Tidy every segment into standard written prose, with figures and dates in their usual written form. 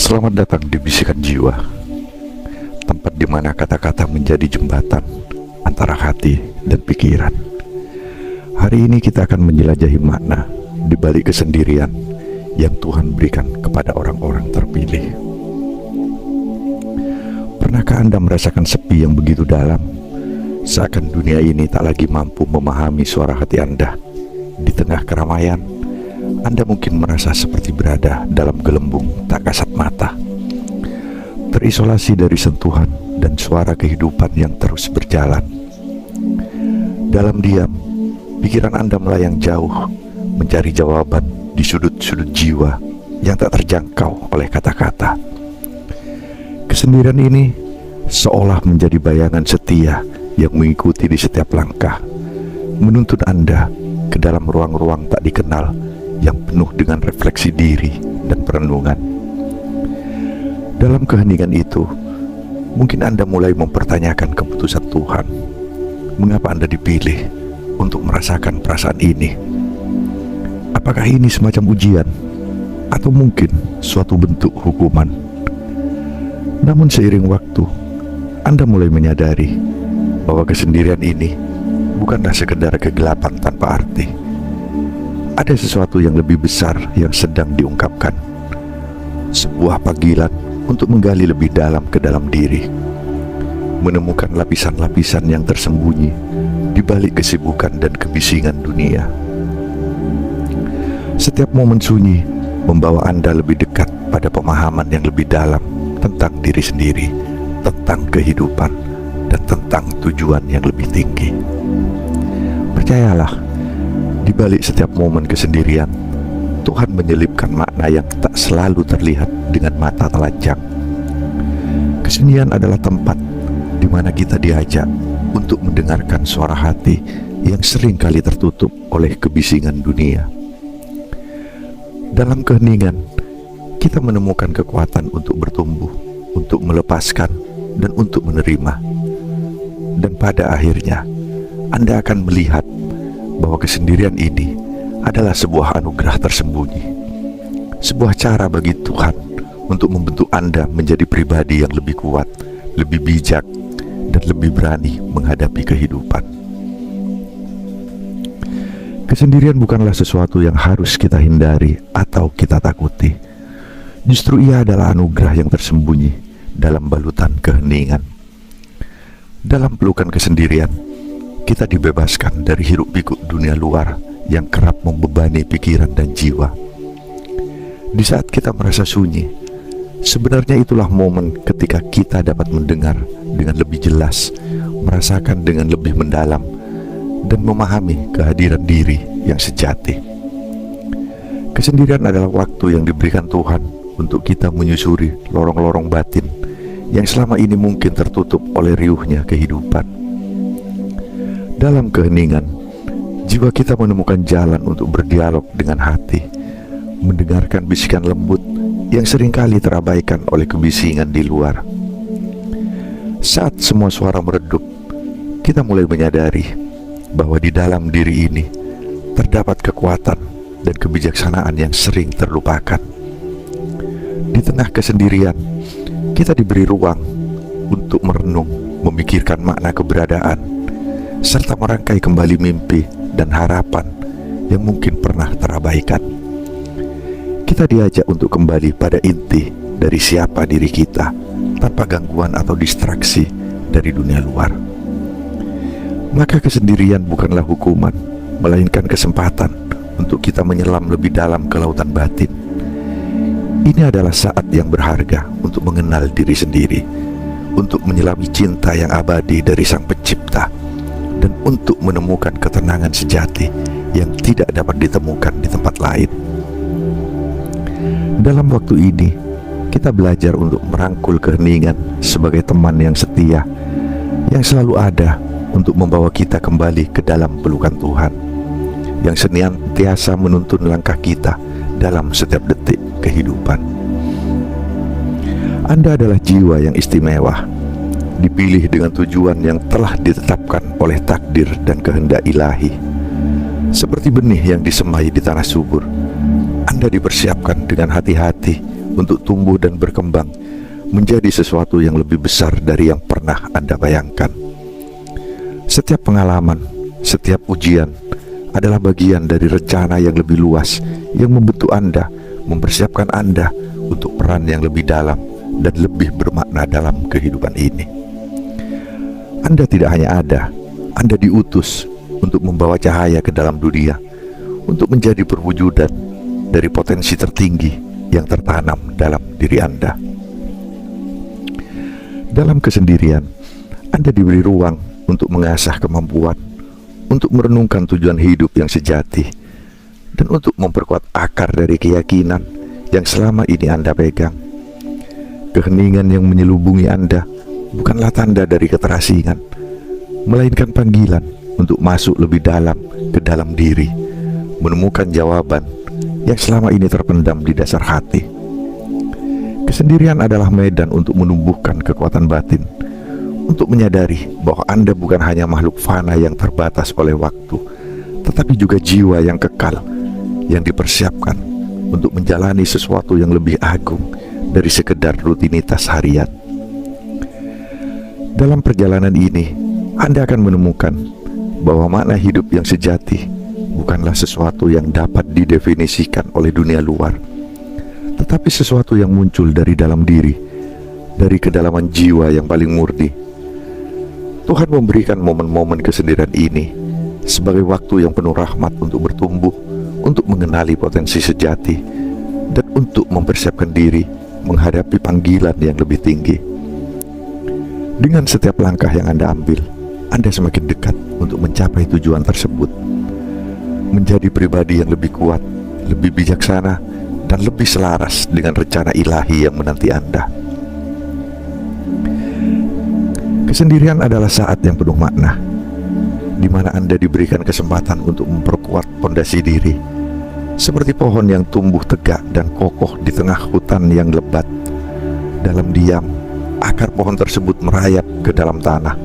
Selamat datang di Bisikan Jiwa, tempat di mana kata-kata menjadi jembatan antara hati dan pikiran. Hari ini kita akan menjelajahi makna di balik kesendirian yang Tuhan berikan kepada orang-orang terpilih. Pernahkah Anda merasakan sepi yang begitu dalam, seakan dunia ini tak lagi mampu memahami suara hati Anda? Di tengah keramaian, Anda mungkin merasa seperti berada dalam gelembung tak kasat mata, terisolasi dari sentuhan dan suara kehidupan yang terus berjalan. Dalam diam, pikiran Anda melayang jauh, mencari jawaban di sudut-sudut jiwa yang tak terjangkau oleh kata-kata. Kesendirian ini seolah menjadi bayangan setia yang mengikuti di setiap langkah, menuntun Anda ke dalam ruang-ruang tak dikenal yang penuh dengan refleksi diri dan perenungan. Dalam keheningan itu, mungkin Anda mulai mempertanyakan keputusan Tuhan. Mengapa Anda dipilih untuk merasakan perasaan ini? Apakah ini semacam ujian, atau mungkin suatu bentuk hukuman? Namun seiring waktu, Anda mulai menyadari bahwa kesendirian ini bukanlah sekedar kegelapan tanpa arti. Ada sesuatu yang lebih besar yang sedang diungkapkan, sebuah panggilan untuk menggali lebih dalam ke dalam diri, menemukan lapisan-lapisan yang tersembunyi di balik kesibukan dan kebisingan dunia. Setiap momen sunyi membawa Anda lebih dekat pada pemahaman yang lebih dalam tentang diri sendiri, tentang kehidupan, dan tentang tujuan yang lebih tinggi. Percayalah, di balik setiap momen kesendirian, Tuhan menyelipkan makna yang tak selalu terlihat dengan mata telanjang. Kesunyian adalah tempat di mana kita diajak untuk mendengarkan suara hati yang sering kali tertutup oleh kebisingan dunia. Dalam keheningan, kita menemukan kekuatan untuk bertumbuh, untuk melepaskan, dan untuk menerima. Dan pada akhirnya, Anda akan melihat bahwa kesendirian ini adalah sebuah anugerah tersembunyi, sebuah cara bagi Tuhan untuk membentuk Anda menjadi pribadi yang lebih kuat, lebih bijak, dan lebih berani menghadapi kehidupan. Kesendirian bukanlah sesuatu yang harus kita hindari atau kita takuti. Justru ia adalah anugerah yang tersembunyi dalam balutan keheningan. Dalam pelukan kesendirian, kita dibebaskan dari hiruk-pikuk dunia luar yang kerap membebani pikiran dan jiwa. Di saat kita merasa sunyi, sebenarnya itulah momen ketika kita dapat mendengar dengan lebih jelas, merasakan dengan lebih mendalam, dan memahami kehadiran diri yang sejati. Kesendirian adalah waktu yang diberikan Tuhan untuk kita menyusuri lorong-lorong batin yang selama ini mungkin tertutup oleh riuhnya kehidupan. Dalam keheningan, jiwa kita menemukan jalan untuk berdialog dengan hati, mendengarkan bisikan lembut yang seringkali terabaikan oleh kebisingan di luar. Saat semua suara meredup, kita mulai menyadari bahwa di dalam diri ini terdapat kekuatan dan kebijaksanaan yang sering terlupakan. Di tengah kesendirian, kita diberi ruang untuk merenung, memikirkan makna keberadaan, serta merangkai kembali mimpi dan harapan yang mungkin pernah terabaikan. Kita diajak untuk kembali pada inti dari siapa diri kita, tanpa gangguan atau distraksi dari dunia luar. Maka kesendirian bukanlah hukuman, melainkan kesempatan untuk kita menyelam lebih dalam ke lautan batin. Ini adalah saat yang berharga untuk mengenal diri sendiri, untuk menyelami cinta yang abadi dari Sang Pencipta, dan untuk menemukan ketenangan sejati yang tidak dapat ditemukan di tempat lain. Dalam waktu ini, kita belajar untuk merangkul keheningan sebagai teman yang setia, yang selalu ada untuk membawa kita kembali ke dalam pelukan Tuhan, yang senantiasa menuntun langkah kita dalam setiap detik kehidupan. Anda adalah jiwa yang istimewa, dipilih dengan tujuan yang telah ditetapkan oleh takdir dan kehendak ilahi. Seperti benih yang disemai di tanah subur, Anda dipersiapkan dengan hati-hati untuk tumbuh dan berkembang menjadi sesuatu yang lebih besar dari yang pernah Anda bayangkan. Setiap pengalaman, setiap ujian adalah bagian dari rencana yang lebih luas yang membentuk Anda, mempersiapkan Anda untuk peran yang lebih dalam dan lebih bermakna dalam kehidupan ini. Anda tidak hanya ada, Anda diutus untuk membawa cahaya ke dalam dunia, untuk menjadi perwujudan dari potensi tertinggi yang tertanam dalam diri Anda. Dalam kesendirian, Anda diberi ruang untuk mengasah kemampuan, untuk merenungkan tujuan hidup yang sejati, dan untuk memperkuat akar dari keyakinan yang selama ini Anda pegang. Keheningan yang menyelubungi Anda bukanlah tanda dari keterasingan, melainkan panggilan untuk masuk lebih dalam ke dalam diri, menemukan jawaban yang selama ini terpendam di dasar hati. Kesendirian adalah medan untuk menumbuhkan kekuatan batin, untuk menyadari bahwa Anda bukan hanya makhluk fana yang terbatas oleh waktu, tetapi juga jiwa yang kekal, yang dipersiapkan untuk menjalani sesuatu yang lebih agung dari sekedar rutinitas harian. Dalam perjalanan ini, Anda akan menemukan bahwa makna hidup yang sejati bukanlah sesuatu yang dapat didefinisikan oleh dunia luar, tetapi sesuatu yang muncul dari dalam diri, dari kedalaman jiwa yang paling murni. Tuhan memberikan momen-momen kesendirian ini sebagai waktu yang penuh rahmat untuk bertumbuh, untuk mengenali potensi sejati, dan untuk mempersiapkan diri menghadapi panggilan yang lebih tinggi. Dengan setiap langkah yang Anda ambil, Anda semakin dekat untuk mencapai tujuan tersebut, menjadi pribadi yang lebih kuat, lebih bijaksana, dan lebih selaras dengan rencana ilahi yang menanti Anda. Kesendirian adalah saat yang penuh makna, di mana Anda diberikan kesempatan untuk memperkuat fondasi diri, seperti pohon yang tumbuh tegak dan kokoh di tengah hutan yang lebat. Dalam diam, akar pohon tersebut merayap ke dalam tanah,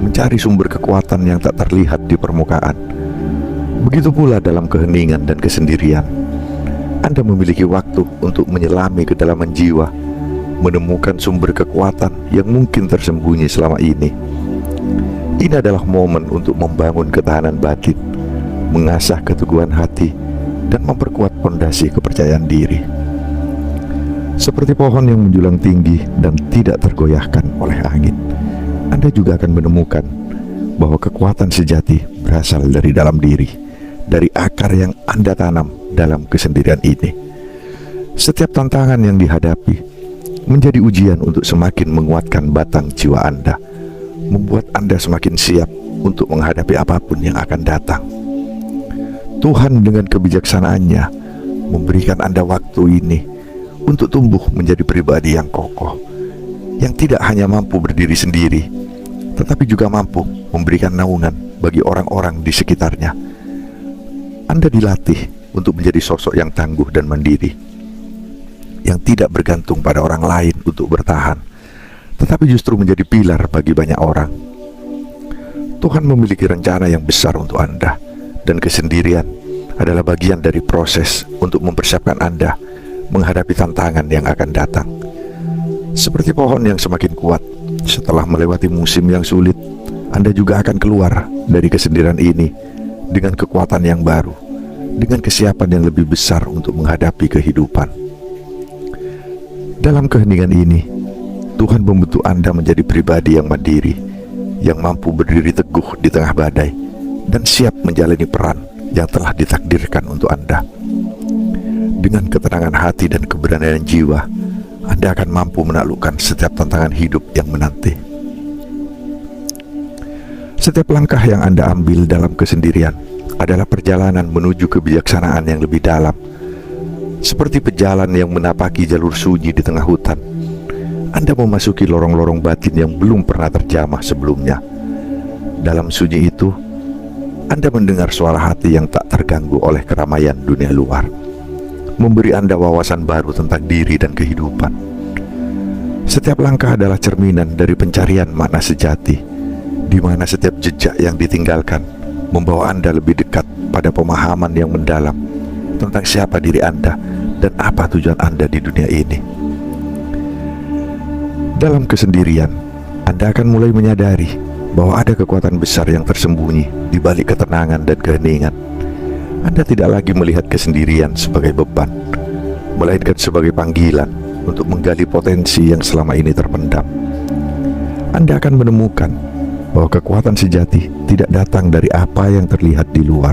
mencari sumber kekuatan yang tak terlihat di permukaan. Begitu pula dalam keheningan dan kesendirian, Anda memiliki waktu untuk menyelami kedalaman jiwa, menemukan sumber kekuatan yang mungkin tersembunyi selama ini. Ini adalah momen untuk membangun ketahanan batin, mengasah keteguhan hati, dan memperkuat fondasi kepercayaan diri. Seperti pohon yang menjulang tinggi dan tidak tergoyahkan oleh angin, Anda juga akan menemukan bahwa kekuatan sejati berasal dari dalam diri, dari akar yang Anda tanam dalam kesendirian ini. Setiap tantangan yang dihadapi menjadi ujian untuk semakin menguatkan batang jiwa Anda, membuat Anda semakin siap untuk menghadapi apapun yang akan datang. Tuhan dengan kebijaksanaannya memberikan Anda waktu ini untuk tumbuh menjadi pribadi yang kokoh, yang tidak hanya mampu berdiri sendiri, tetapi juga mampu memberikan naungan bagi orang-orang di sekitarnya. Anda dilatih untuk menjadi sosok yang tangguh dan mandiri, yang tidak bergantung pada orang lain untuk bertahan, tetapi justru menjadi pilar bagi banyak orang. Tuhan memiliki rencana yang besar untuk Anda, dan kesendirian adalah bagian dari proses untuk mempersiapkan Anda menghadapi tantangan yang akan datang. Seperti pohon yang semakin kuat setelah melewati musim yang sulit, Anda juga akan keluar dari kesendirian ini dengan kekuatan yang baru, dengan kesiapan yang lebih besar untuk menghadapi kehidupan. Dalam keheningan ini, Tuhan membentuk Anda menjadi pribadi yang mandiri, yang mampu berdiri teguh di tengah badai, dan siap menjalani peran yang telah ditakdirkan untuk Anda. Dengan ketenangan hati dan keberanian jiwa, Anda akan mampu menaklukkan setiap tantangan hidup yang menanti. Setiap langkah yang Anda ambil dalam kesendirian adalah perjalanan menuju kebijaksanaan yang lebih dalam. Seperti pejalan yang menapaki jalur sunyi di tengah hutan, Anda memasuki lorong-lorong batin yang belum pernah terjamah sebelumnya. Dalam sunyi itu, Anda mendengar suara hati yang tak terganggu oleh keramaian dunia luar, memberi Anda wawasan baru tentang diri dan kehidupan. Setiap langkah adalah cerminan dari pencarian makna sejati, di mana setiap jejak yang ditinggalkan membawa Anda lebih dekat pada pemahaman yang mendalam tentang siapa diri Anda dan apa tujuan Anda di dunia ini. Dalam kesendirian, Anda akan mulai menyadari bahwa ada kekuatan besar yang tersembunyi di balik ketenangan dan keheningan. Anda tidak lagi melihat kesendirian sebagai beban, melainkan sebagai panggilan untuk menggali potensi yang selama ini terpendam. Anda akan menemukan bahwa kekuatan sejati tidak datang dari apa yang terlihat di luar,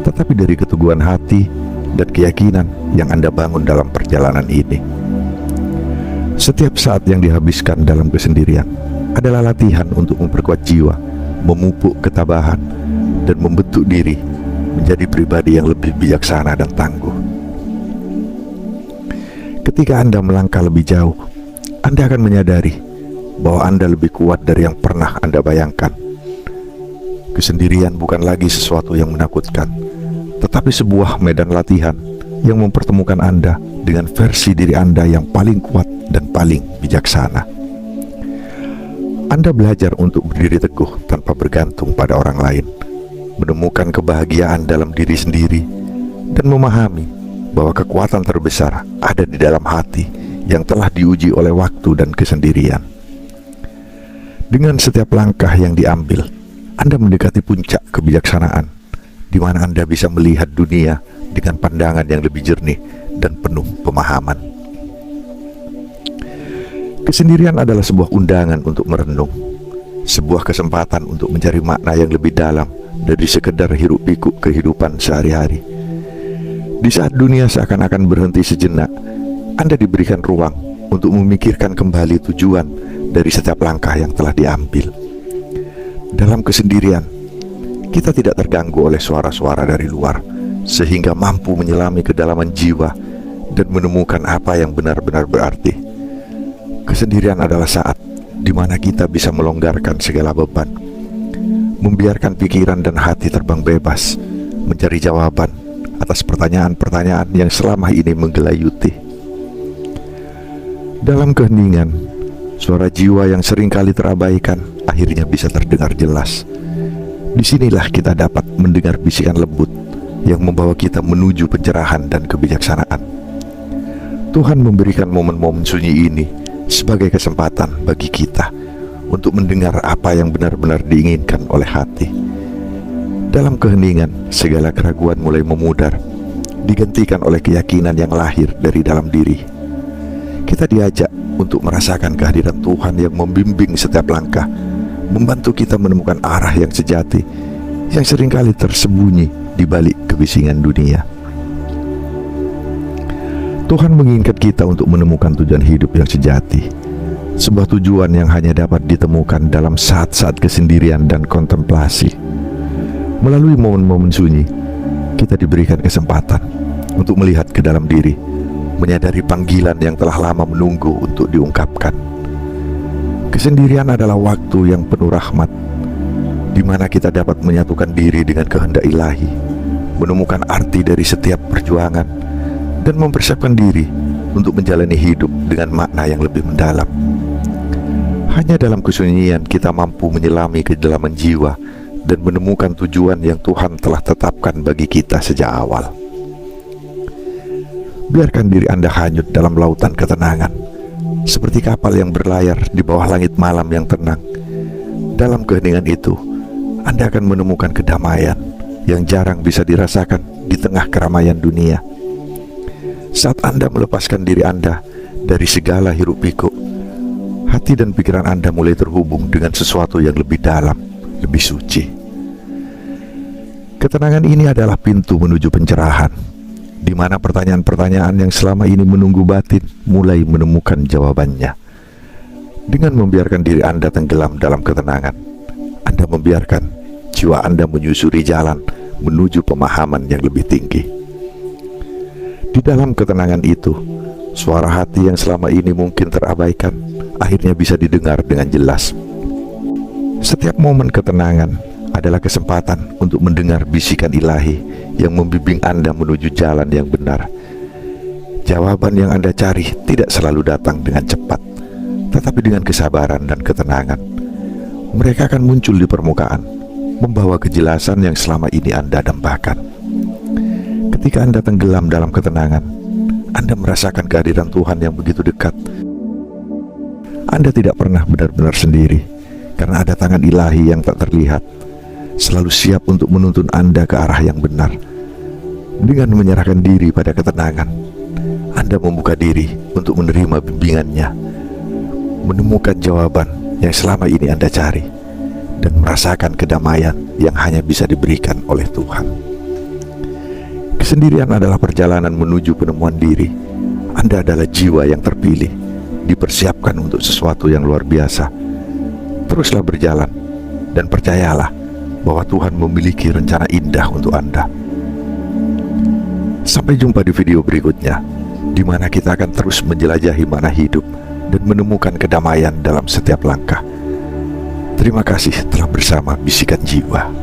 tetapi dari keteguhan hati dan keyakinan yang Anda bangun dalam perjalanan ini. Setiap saat yang dihabiskan dalam kesendirian adalah latihan untuk memperkuat jiwa, memupuk ketabahan, dan membentuk diri menjadi pribadi yang lebih bijaksana dan tangguh. Ketika Anda melangkah lebih jauh, Anda akan menyadari bahwa Anda lebih kuat dari yang pernah Anda bayangkan. Kesendirian bukan lagi sesuatu yang menakutkan, tetapi sebuah medan latihan yang mempertemukan Anda dengan versi diri Anda yang paling kuat dan paling bijaksana. Anda belajar untuk berdiri teguh tanpa bergantung pada orang lain, menemukan kebahagiaan dalam diri sendiri, dan memahami bahwa kekuatan terbesar ada di dalam hati yang telah diuji oleh waktu dan kesendirian. Dengan setiap langkah yang diambil, Anda mendekati puncak kebijaksanaan, di mana Anda bisa melihat dunia dengan pandangan yang lebih jernih dan penuh pemahaman. Kesendirian adalah sebuah undangan untuk merenung, sebuah kesempatan untuk mencari makna yang lebih dalam dari sekedar hiruk-pikuk kehidupan sehari-hari. Di saat dunia seakan-akan berhenti sejenak, Anda diberikan ruang untuk memikirkan kembali tujuan dari setiap langkah yang telah diambil. Dalam kesendirian, kita tidak terganggu oleh suara-suara dari luar, sehingga mampu menyelami kedalaman jiwa dan menemukan apa yang benar-benar berarti. Kesendirian adalah saat di mana kita bisa melonggarkan segala beban, membiarkan pikiran dan hati terbang bebas, mencari jawaban atas pertanyaan-pertanyaan yang selama ini menggelayuti. Dalam keheningan, suara jiwa yang seringkali terabaikan akhirnya bisa terdengar jelas. Disinilah kita dapat mendengar bisikan lembut yang membawa kita menuju pencerahan dan kebijaksanaan. Tuhan memberikan momen-momen sunyi ini sebagai kesempatan bagi kita untuk mendengar apa yang benar-benar diinginkan oleh hati. Dalam keheningan, segala keraguan mulai memudar, digantikan oleh keyakinan yang lahir dari dalam diri. Kita diajak untuk merasakan kehadiran Tuhan yang membimbing setiap langkah, membantu kita menemukan arah yang sejati, yang seringkali tersembunyi di balik kebisingan dunia. Tuhan menginginkan kita untuk menemukan tujuan hidup yang sejati, sebuah tujuan yang hanya dapat ditemukan dalam saat-saat kesendirian dan kontemplasi. Melalui momen-momen sunyi, kita diberikan kesempatan untuk melihat ke dalam diri, menyadari panggilan yang telah lama menunggu untuk diungkapkan. Kesendirian adalah waktu yang penuh rahmat, di mana kita dapat menyatukan diri dengan kehendak ilahi, menemukan arti dari setiap perjuangan, dan mempersiapkan diri untuk menjalani hidup dengan makna yang lebih mendalam. Hanya dalam kesunyian kita mampu menyelami kedalaman jiwa dan menemukan tujuan yang Tuhan telah tetapkan bagi kita sejak awal. Biarkan diri Anda hanyut dalam lautan ketenangan, seperti kapal yang berlayar di bawah langit malam yang tenang. Dalam keheningan itu, Anda akan menemukan kedamaian yang jarang bisa dirasakan di tengah keramaian dunia. Saat Anda melepaskan diri Anda dari segala hiruk-pikuk, hati dan pikiran Anda mulai terhubung dengan sesuatu yang lebih dalam, lebih suci. Ketenangan ini adalah pintu menuju pencerahan, di mana pertanyaan-pertanyaan yang selama ini menunggu batin mulai menemukan jawabannya. Dengan membiarkan diri Anda tenggelam dalam ketenangan, Anda membiarkan jiwa Anda menyusuri jalan menuju pemahaman yang lebih tinggi. Di dalam ketenangan itu, suara hati yang selama ini mungkin terabaikan akhirnya bisa didengar dengan jelas. Setiap momen ketenangan adalah kesempatan untuk mendengar bisikan ilahi yang membimbing Anda menuju jalan yang benar. Jawaban yang Anda cari tidak selalu datang dengan cepat, tetapi dengan kesabaran dan ketenangan. Mereka akan muncul di permukaan, membawa kejelasan yang selama ini Anda dambakan. Ketika Anda tenggelam dalam ketenangan, Anda merasakan kehadiran Tuhan yang begitu dekat. Anda tidak pernah benar-benar sendiri, karena ada tangan ilahi yang tak terlihat, selalu siap untuk menuntun Anda ke arah yang benar. Dengan menyerahkan diri pada ketenangan, Anda membuka diri untuk menerima bimbingannya, menemukan jawaban yang selama ini Anda cari, dan merasakan kedamaian yang hanya bisa diberikan oleh Tuhan. Kesendirian adalah perjalanan menuju penemuan diri. Anda adalah jiwa yang terpilih, dipersiapkan untuk sesuatu yang luar biasa. Teruslah berjalan, dan percayalah bahwa Tuhan memiliki rencana indah untuk Anda. Sampai jumpa di video berikutnya, di mana kita akan terus menjelajahi makna hidup dan menemukan kedamaian dalam setiap langkah. Terima kasih telah bersama Bisikan Jiwa.